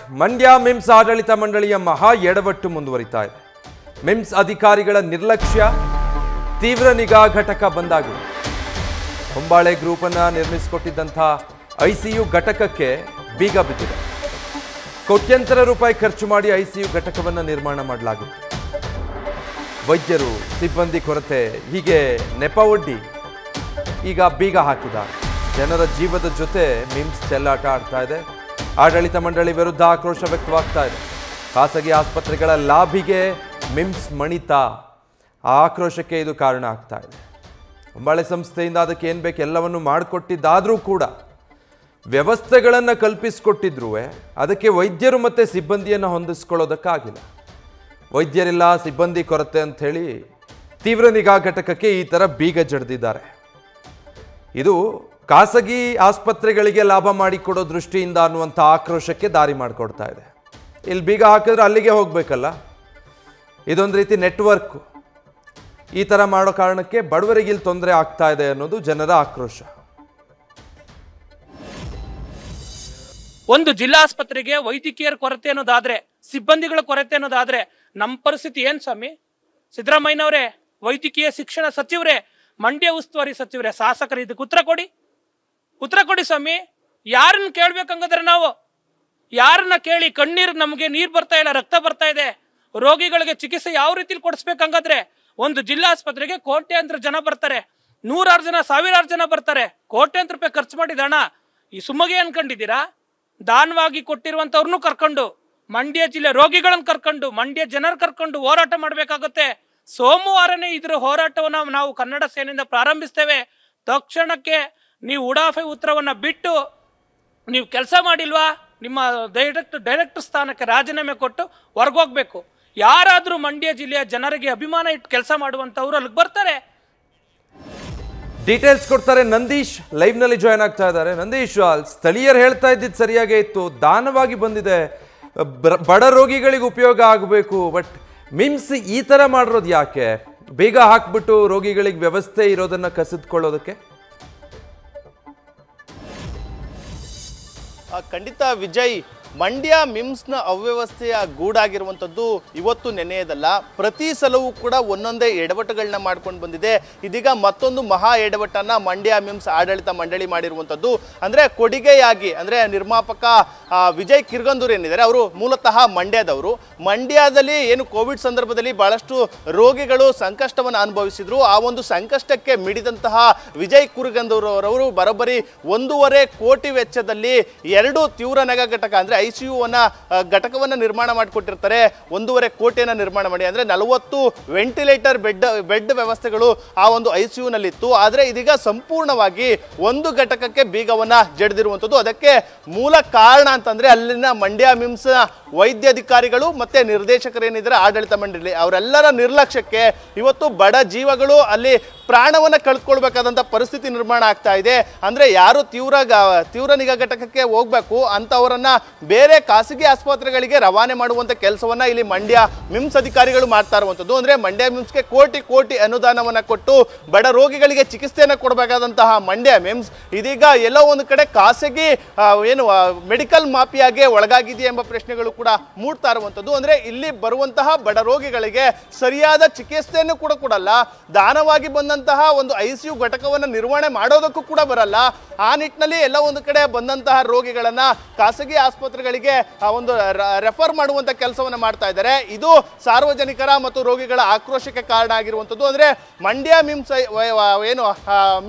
ಮಂಡ್ಯ ಮಿಮ್ಸ್ ಆಡಳಿತ ಮಂಡಳಿಯ ಮಹಾ ಎಡವಟ್ಟು ಮುಂದುವರಿತಾ ಇದೆ. ಮಿಮ್ಸ್ ಅಧಿಕಾರಿಗಳ ನಿರ್ಲಕ್ಷ್ಯ, ತೀವ್ರ ನಿಗಾ ಘಟಕ ಬಂದಾಗಿದೆ. ಹೊಂಬಾಳೆ ಗ್ರೂಪ್ ಅನ್ನು ನಿರ್ಮಿಸಿಕೊಟ್ಟಿದ್ದಂಥ ಐಸಿಯು ಘಟಕಕ್ಕೆ ಬೀಗ ಬಿದ್ದಿದೆ. ಕೋಟ್ಯಂತರ ರೂಪಾಯಿ ಖರ್ಚು ಮಾಡಿ ಐಸಿಯು ಘಟಕವನ್ನು ನಿರ್ಮಾಣ ಮಾಡಲಾಗಿತ್ತು. ವೈದ್ಯರು, ಸಿಬ್ಬಂದಿ ಕೊರತೆ, ಹೀಗೆ ನೆಪ ಒಡ್ಡಿ ಈಗ ಬೀಗ ಹಾಕಿದ್ದಾರೆ. ಜನರ ಜೀವದ ಜೊತೆ ಮಿಮ್ಸ್ ಚೆಲ್ಲಾಟ ಆಡ್ತಾ ಇದೆ. ಆಡಳಿತ ಮಂಡಳಿ ವಿರುದ್ಧ ಆಕ್ರೋಶ ವ್ಯಕ್ತವಾಗ್ತಾ ಇದೆ. ಖಾಸಗಿ ಆಸ್ಪತ್ರೆಗಳ ಲಾಭಿಗೆ ಮಿಮ್ಸ್ ಮಣಿತ, ಆ ಆಕ್ರೋಶಕ್ಕೆ ಇದು ಕಾರಣ ಆಗ್ತಾ ಇದೆ. ಹೊಂಬಾಳೆ ಸಂಸ್ಥೆಯಿಂದ ಅದಕ್ಕೆ ಏನು ಬೇಕು ಎಲ್ಲವನ್ನು ಮಾಡಿಕೊಟ್ಟಿದ್ದಾದರೂ ಕೂಡ, ವ್ಯವಸ್ಥೆಗಳನ್ನು ಕಲ್ಪಿಸಿಕೊಟ್ಟಿದ್ರು ಅದಕ್ಕೆ ವೈದ್ಯರು ಮತ್ತು ಸಿಬ್ಬಂದಿಯನ್ನು ಹೊಂದಿಸ್ಕೊಳ್ಳೋದಕ್ಕಾಗಿಲ್ಲ. ವೈದ್ಯರಿಲ್ಲ, ಸಿಬ್ಬಂದಿ ಕೊರತೆ ಅಂಥೇಳಿ ತೀವ್ರ ನಿಗಾ ಘಟಕಕ್ಕೆ ಈ ಥರ ಬೀಗ ಜಡಿದಿದ್ದಾರೆ. ಇದು ಖಾಸಗಿ ಆಸ್ಪತ್ರೆಗಳಿಗೆ ಲಾಭ ಮಾಡಿಕೊಡೋ ದೃಷ್ಟಿಯಿಂದ ಅನ್ನುವಂಥ ಆಕ್ರೋಶಕ್ಕೆ ದಾರಿ ಮಾಡಿಕೊಡ್ತಾ ಇದೆ. ಇಲ್ಲಿ ಬೀಗ ಹಾಕಿದ್ರೆ ಅಲ್ಲಿಗೆ ಹೋಗಬೇಕಲ್ಲ, ಇದೊಂದು ರೀತಿ ನೆಟ್ವರ್ಕ್. ಈ ಥರ ಮಾಡೋ ಕಾರಣಕ್ಕೆ ಬಡವರಿಗೆ ಇಲ್ಲಿ ತೊಂದರೆ ಆಗ್ತಾ ಇದೆ ಅನ್ನೋದು ಜನರ ಆಕ್ರೋಶ. ಒಂದು ಜಿಲ್ಲಾಸ್ಪತ್ರೆಗೆ ವೈದ್ಯಕೀಯರ ಕೊರತೆ ಅನ್ನೋದಾದ್ರೆ, ಸಿಬ್ಬಂದಿಗಳ ಕೊರತೆ ಅನ್ನೋದಾದ್ರೆ ನಮ್ಮ ಪರಿಸ್ಥಿತಿ ಏನ್ ಸ್ವಾಮಿ? ಸಿದ್ದರಾಮಯ್ಯನವರೇ, ವೈದ್ಯಕೀಯ ಶಿಕ್ಷಣ ಸಚಿವರೇ, ಮಂಡ್ಯ ಉಸ್ತುವಾರಿ ಸಚಿವರೇ, ಶಾಸಕರು ಇದಕ್ಕೆ ಉತ್ತರ ಕೊಡಿ ಸ್ವಾಮಿ. ಯಾರನ್ನ ಕೇಳ್ಬೇಕಂಗಂದ್ರೆ ನಾವು ಯಾರನ್ನ ಕೇಳಿ? ಕಣ್ಣೀರು, ನಮಗೆ ನೀರು ಬರ್ತಾ ಇಲ್ಲ, ರಕ್ತ ಬರ್ತಾ ಇದೆ. ರೋಗಿಗಳಿಗೆ ಚಿಕಿತ್ಸೆ ಯಾವ ರೀತಿಲಿ ಕೊಡಿಸ್ಬೇಕಂಗಾದ್ರೆ, ಒಂದು ಜಿಲ್ಲಾಸ್ಪತ್ರೆಗೆ ಕೋಟ್ಯಾಂತರ ಜನ ಬರ್ತಾರೆ, 100,000 ಜನ, 1,000 ಜನ ಬರ್ತಾರೆ. ಕೋಟ್ಯಾಂತರ ರೂಪಾಯಿ ಖರ್ಚು ಮಾಡಿದ ಹಣ ಈ ಸುಮ್ಮಗೆ ಅನ್ಕೊಂಡಿದ್ದೀರಾ? ದಾನವಾಗಿ ಕೊಟ್ಟಿರುವಂತವ್ರನ್ನು ಕರ್ಕೊಂಡು, ಮಂಡ್ಯ ಜಿಲ್ಲೆ ರೋಗಿಗಳನ್ನ ಕರ್ಕೊಂಡು, ಮಂಡ್ಯ ಜನರು ಕರ್ಕೊಂಡು ಹೋರಾಟ ಮಾಡ್ಬೇಕಾಗುತ್ತೆ. ಸೋಮವಾರನೇ ಇದ್ರ ಹೋರಾಟವನ್ನ ನಾವು ಕನ್ನಡ ಸೇನೆಯಿಂದ ಪ್ರಾರಂಭಿಸ್ತೇವೆ. ತಕ್ಷಣಕ್ಕೆ ನೀವು ಉಡಾಫೆ ಉತ್ತರವನ್ನ ಬಿಟ್ಟು ನೀವು ಕೆಲಸ ಮಾಡಿಲ್ವಾ, ನಿಮ್ಮ ಡೈರೆಕ್ಟರ್ ಸ್ಥಾನಕ್ಕೆ ರಾಜೀನಾಮೆ ಕೊಟ್ಟು ಹೊರಗೋಗ್ಬೇಕು. ಯಾರಾದ್ರೂ ಮಂಡ್ಯ ಜಿಲ್ಲೆಯ ಜನರಿಗೆ ಅಭಿಮಾನ ಇಟ್ಟು ಕೆಲಸ ಮಾಡುವಂತವ್ರು ಅಲ್ಲಿಗೆ ಬರ್ತಾರೆ. ಡೀಟೇಲ್ಸ್ ಕೊಡ್ತಾರೆ ನಂದೀಶ್, ಲೈವ್ ನಲ್ಲಿ ಜಾಯ್ನ್ ಆಗ್ತಾ ಇದ್ದಾರೆ. ನಂದೀಶ್, ಸ್ಥಳೀಯರು ಹೇಳ್ತಾ ಇದ್ದಿದ್ದು ಸರಿಯಾಗೇ ಇತ್ತು, ದಾನವಾಗಿ ಬಂದಿದೆ, ಬಡ ರೋಗಿಗಳಿಗೆ ಉಪಯೋಗ ಆಗಬೇಕು. ಬಟ್ ಮಿಮ್ಸ್ ಈ ತರ ಮಾಡಿರೋದು ಯಾಕೆ? ಬೇಗ ಹಾಕ್ಬಿಟ್ಟು ರೋಗಿಗಳಿಗೆ ವ್ಯವಸ್ಥೆ ಇರೋದನ್ನ ಕಸಿದುಕೊಳ್ಳೋದಕ್ಕೆ? ಖಂಡಿತ ವಿಜಯ್, ಮಂಡ್ಯ ಮಿಮ್ಸ್ನ ಅವ್ಯವಸ್ಥೆಯ ಗೂಡಾಗಿರುವಂಥದ್ದು ಇವತ್ತು ನೆನೆಯದಲ್ಲ. ಪ್ರತಿ ಸಲವೂ ಕೂಡ ಒಂದೊಂದೇ ಎಡವಟ್ಟುಗಳನ್ನ ಮಾಡ್ಕೊಂಡು ಬಂದಿದೆ. ಇದೀಗ ಮತ್ತೊಂದು ಮಹಾ ಎಡವಟ್ಟನ್ನು ಮಂಡ್ಯ ಮಿಮ್ಸ್ ಆಡಳಿತ ಮಂಡಳಿ ಮಾಡಿರುವಂಥದ್ದು. ಅಂದರೆ ಕೊಡುಗೆಯಾಗಿ, ಅಂದರೆ ನಿರ್ಮಾಪಕ ವಿಜಯ್ ಕಿರ್ಗಂದೂರು ಏನಿದ್ದಾರೆ, ಅವರು ಮೂಲತಃ ಮಂಡ್ಯದವರು. ಮಂಡ್ಯದಲ್ಲಿ ಏನು ಕೋವಿಡ್ ಸಂದರ್ಭದಲ್ಲಿ ಬಹಳಷ್ಟು ರೋಗಿಗಳು ಸಂಕಷ್ಟವನ್ನು ಅನುಭವಿಸಿದ್ರು. ಆ ಒಂದು ಸಂಕಷ್ಟಕ್ಕೆ ಮಿಡಿದಂತಹ ವಿಜಯ್ ಕಿರ್ಗಂದೂರು ಅವರವರು ಬರೋಬ್ಬರಿ 1.5 ಕೋಟಿ ವೆಚ್ಚದಲ್ಲಿ 2 ತೀವ್ರ ನಗ ಘಟಕ, ಅಂದರೆ ಐಸಿಯುವನ್ನ ಘಟಕವನ್ನು ನಿರ್ಮಾಣ ಮಾಡಿಕೊಟ್ಟಿರ್ತಾರೆ. 1.5 ಕೋಟಿಯನ್ನು ನಿರ್ಮಾಣ ಮಾಡಿ, ಅಂದರೆ 40 ವೆಂಟಿಲೇಟರ್ ಬೆಡ್ ವ್ಯವಸ್ಥೆಗಳು ಆ ಒಂದು ಐಸಿಯುನಲ್ಲಿತ್ತು. ಆದರೆ ಇದೀಗ ಸಂಪೂರ್ಣವಾಗಿ ಒಂದು ಘಟಕಕ್ಕೆ ಬೀಗವನ್ನ ಜಡಿದಿರುವಂಥದ್ದು. ಅದಕ್ಕೆ ಮೂಲ ಕಾರಣ ಅಂತಂದ್ರೆ ಅಲ್ಲಿನ ಮಂಡ್ಯ ಮಿಮ್ಸ್ ವೈದ್ಯಾಧಿಕಾರಿಗಳು ಮತ್ತೆ ನಿರ್ದೇಶಕರೇನಿದ್ದಾರೆ ಆಡಳಿತ ಮಂಡಳಿ, ಅವರೆಲ್ಲರ ನಿರ್ಲಕ್ಷ್ಯಕ್ಕೆ ಇವತ್ತು ಬಡ ಜೀವಗಳು ಅಲ್ಲಿ ಪ್ರಾಣವನ್ನ ಕಳ್ಕೊಳ್ಬೇಕಾದಂಥ ಪರಿಸ್ಥಿತಿ ನಿರ್ಮಾಣ ಆಗ್ತಾ ಇದೆ. ಅಂದ್ರೆ ಯಾರು ತೀವ್ರ ನಿಗಾ ಘಟಕಕ್ಕೆ ಹೋಗ್ಬೇಕು ಅಂತವರನ್ನ ಬೇರೆ ಖಾಸಗಿ ಆಸ್ಪತ್ರೆಗಳಿಗೆ ರವಾನೆ ಮಾಡುವಂತ ಕೆಲಸವನ್ನ ಇಲ್ಲಿ ಮಂಡ್ಯ ಮಿಮ್ಸ್ ಅಧಿಕಾರಿಗಳು ಮಾಡ್ತಾ ಇರುವಂತದ್ದು. ಅಂದ್ರೆ ಮಂಡ್ಯ ಮಿಮ್ಸ್ಗೆ ಕೋಟಿ ಅನುದಾನವನ್ನ ಕೊಟ್ಟು ಬಡ ರೋಗಿಗಳಿಗೆ ಚಿಕಿತ್ಸೆಯನ್ನು ಕೊಡಬೇಕಾದಂತಹ ಮಂಡ್ಯ ಮಿಮ್ಸ್ ಇದೀಗ ಎಲ್ಲೋ ಒಂದು ಕಡೆ ಖಾಸಗಿ ಮೆಡಿಕಲ್ ಮಾಫಿಯಾಗೆ ಒಳಗಾಗಿದೆ ಎಂಬ ಪ್ರಶ್ನೆಗಳು ಕೂಡ ಮೂಡ್ತಾ ಇರುವಂತದ್ದು. ಅಂದ್ರೆ ಇಲ್ಲಿ ಬರುವಂತಹ ಬಡ ರೋಗಿಗಳಿಗೆ ಸರಿಯಾದ ಚಿಕಿತ್ಸೆಯನ್ನು ಕೂಡ ಕೊಡಲ್ಲ. ದಾನವಾಗಿ ಬಂದಂತಹ ಒಂದು ಐಸಿಯು ಘಟಕವನ್ನು ನಿರ್ವಹಣೆ ಮಾಡೋದಕ್ಕೂ ಕೂಡ ಬರಲ್ಲ. ಆ ನಿಟ್ಟಿನಲ್ಲಿ ಎಲ್ಲ ಒಂದು ಕಡೆ ಬಂದಂತಹ ರೋಗಿಗಳನ್ನ ಖಾಸಗಿ ಆಸ್ಪತ್ರೆಗಳಿಗೆ ಒಂದು ರೆಫರ್ ಮಾಡುವಂತ ಕೆಲಸವನ್ನ ಮಾಡ್ತಾ ಇದ್ದಾರೆ. ಇದು ಸಾರ್ವಜನಿಕರ ಮತ್ತು ರೋಗಿಗಳ ಆಕ್ರೋಶಕ್ಕೆ ಕಾರಣ ಆಗಿರುವಂತದ್ದು. ಅಂದ್ರೆ ಮಂಡ್ಯ ಮಿಮ್ಸ್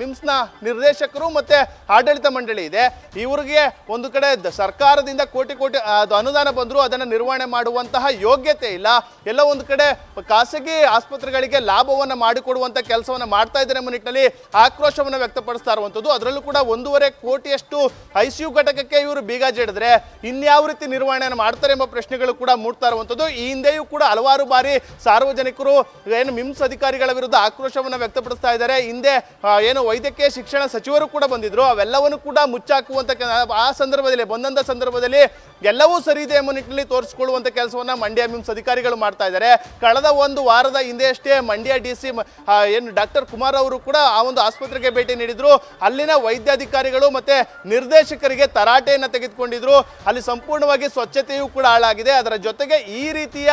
ಮಿಮ್ಸ್ನ ನಿರ್ದೇಶಕರು ಮತ್ತೆ ಆಡಳಿತ ಮಂಡಳಿ ಇದೆ, ಇವರಿಗೆ ಒಂದು ಕಡೆ ಸರ್ಕಾರದಿಂದ ಕೋಟಿ ಅನುದಾನ ಬಂದ್ರು ಅದನ್ನ ನಿರ್ವಹಣೆ ಮಾಡುವಂತಹ ಯೋಗ್ಯತೆ ಇಲ್ಲ. ಎಲ್ಲ ಒಂದು ಕಡೆ ಖಾಸಗಿ ಆಸ್ಪತ್ರೆಗಳಿಗೆ ಲಾಭವನ್ನ ಮಾಡಿಕೊಡುವಂತ ಕೆಲಸವನ್ನ ಮಾಡ್ತಾ ಇದ್ದಾರೆ ಎಂಬ ನಿಟ್ಟಿನಲ್ಲಿ ಆಕ್ರೋಶವನ್ನ ವ್ಯಕ್ತಪಡಿಸ್ತಾ ಇರುವಂತದ್ದು. ಅದರಲ್ಲೂ ಕೂಡ 1.5 ಕೋಟಿಯಷ್ಟು ಐಸಿಯು ಘಟಕಕ್ಕೆ ಇವರು ಬೀಗ ಜಡಿದ್ರೆ ಇನ್ಯಾವ ರೀತಿ ನಿರ್ವಹಣೆಯನ್ನು ಮಾಡ್ತಾರೆ ಎಂಬ ಪ್ರಶ್ನೆಗಳು ಕೂಡ ಮೂಡ್ತಾ ಇರುವಂತದ್ದು. ಈ ಹಿಂದೆಯೂ ಕೂಡ ಹಲವಾರು ಬಾರಿ ಸಾರ್ವಜನಿಕರು ಏನು ಮಿಮ್ಸ್ ಅಧಿಕಾರಿಗಳ ವಿರುದ್ಧ ಆಕ್ರೋಶವನ್ನು ವ್ಯಕ್ತಪಡಿಸ್ತಾ ಇದ್ದಾರೆ. ಹಿಂದೆ ವೈದ್ಯಕೀಯ ಶಿಕ್ಷಣ ಸಚಿವರು ಕೂಡ ಬಂದಿದ್ರು, ಅವೆಲ್ಲವನ್ನು ಕೂಡ ಮುಚ್ಚಾಕುವಂತ ಆ ಸಂದರ್ಭದಲ್ಲಿ ಬಂದಂತ ಸಂದರ್ಭದಲ್ಲಿ ಎಲ್ಲವೂ ಸರಿ ಇದೆ ಎಂಬ ನಿಟ್ಟಿನಲ್ಲಿ ತೋರಿಸಿಕೊಳ್ಳುವಂತ ಕೆಲಸವನ್ನ ಮಂಡ್ಯ ಮಿಮ್ಸ್ ಅಧಿಕಾರಿಗಳು ಮಾಡ್ತಾ ಇದ್ದಾರೆ. ಕಳೆದ ಒಂದು ವಾರದ ಹಿಂದೆಯಷ್ಟೇ ಮಂಡ್ಯ ಡಿಸಿ ಡಾಕ್ಟರ್ ಕುಮಾರ್ ಅವರು ಕೂಡ ಆ ಒಂದು ಆಸ್ಪತ್ರೆಗೆ ಭೇಟಿ ನೀಡಿದ್ರು. ಅಲ್ಲಿನ ವೈದ್ಯಾಧಿಕಾರಿಗಳು ಮತ್ತೆ ನಿರ್ದೇಶಕರಿಗೆ ತರಾಟೆಯನ್ನು ತೆಗೆದುಕೊಂಡಿದ್ರು. ಅಲ್ಲಿ ಸಂಪೂರ್ಣವಾಗಿ ಸ್ವಚ್ಛತೆಯೂ ಕೂಡ ಹಾಳಾಗಿದೆ. ಅದರ ಜೊತೆಗೆ ಈ ರೀತಿಯ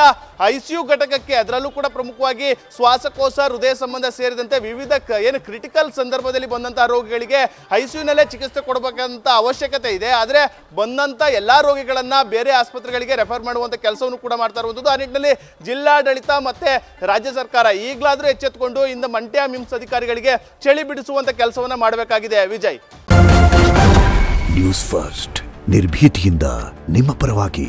ICU ಘಟಕಕ್ಕೆ, ಅದರಲ್ಲೂ ಕೂಡ ಪ್ರಮುಖವಾಗಿ ಶ್ವಾಸಕೋಶ, ಹೃದಯ ಸಂಬಂಧ ಸೇರಿದಂತೆ ವಿವಿಧ ಏನು ಕ್ರಿಟಿಕಲ್ ಸಂದರ್ಭದಲ್ಲಿ ಬಂದಂತಹ ರೋಗಿಗಳಿಗೆ ICUನಲ್ಲೇ ಚಿಕಿತ್ಸೆ ಕೊಡಬೇಕಂತ ಅವಶ್ಯಕತೆ ಇದೆ. ಆದರೆ ಬಂದಂತ ಎಲ್ಲಾ ರೋಗಿಗಳನ್ನ ಬೇರೆ ಆಸ್ಪತ್ರೆಗಳಿಗೆ ರೆಫರ್ ಮಾಡುವಂತ ಕೆಲಸವನ್ನು ಕೂಡ ಮಾಡ್ತಾ ಇರುವಂತದ್ದು. ಆ ನಿಟ್ಟಿನಲ್ಲಿ ಜಿಲ್ಲಾಡಳಿತ ಮತ್ತೆ ರಾಜ್ಯ ಸರ್ಕಾರ ಈಗಲಾದ್ರೂ ಎಚ್ಚೆತ್ತುಕೊಂಡು ಇಂದು ಮಂಡ್ಯ ಮಿಮ್ಸ್ ಅಧಿಕಾರಿಗಳಿಗೆ ಚಳಿ ಬಿಡಿಸುವಂತ ಕೆಲಸವನ್ನ ಮಾಡಬೇಕಾಗಿದೆ. ವಿಜಯ್, ನ್ಯೂಸ್ ಫಸ್ಟ್ ನಿರ್ಭೀತಿಯಿಂದ ನಿಮ್ಮ ಪರವಾಗಿ.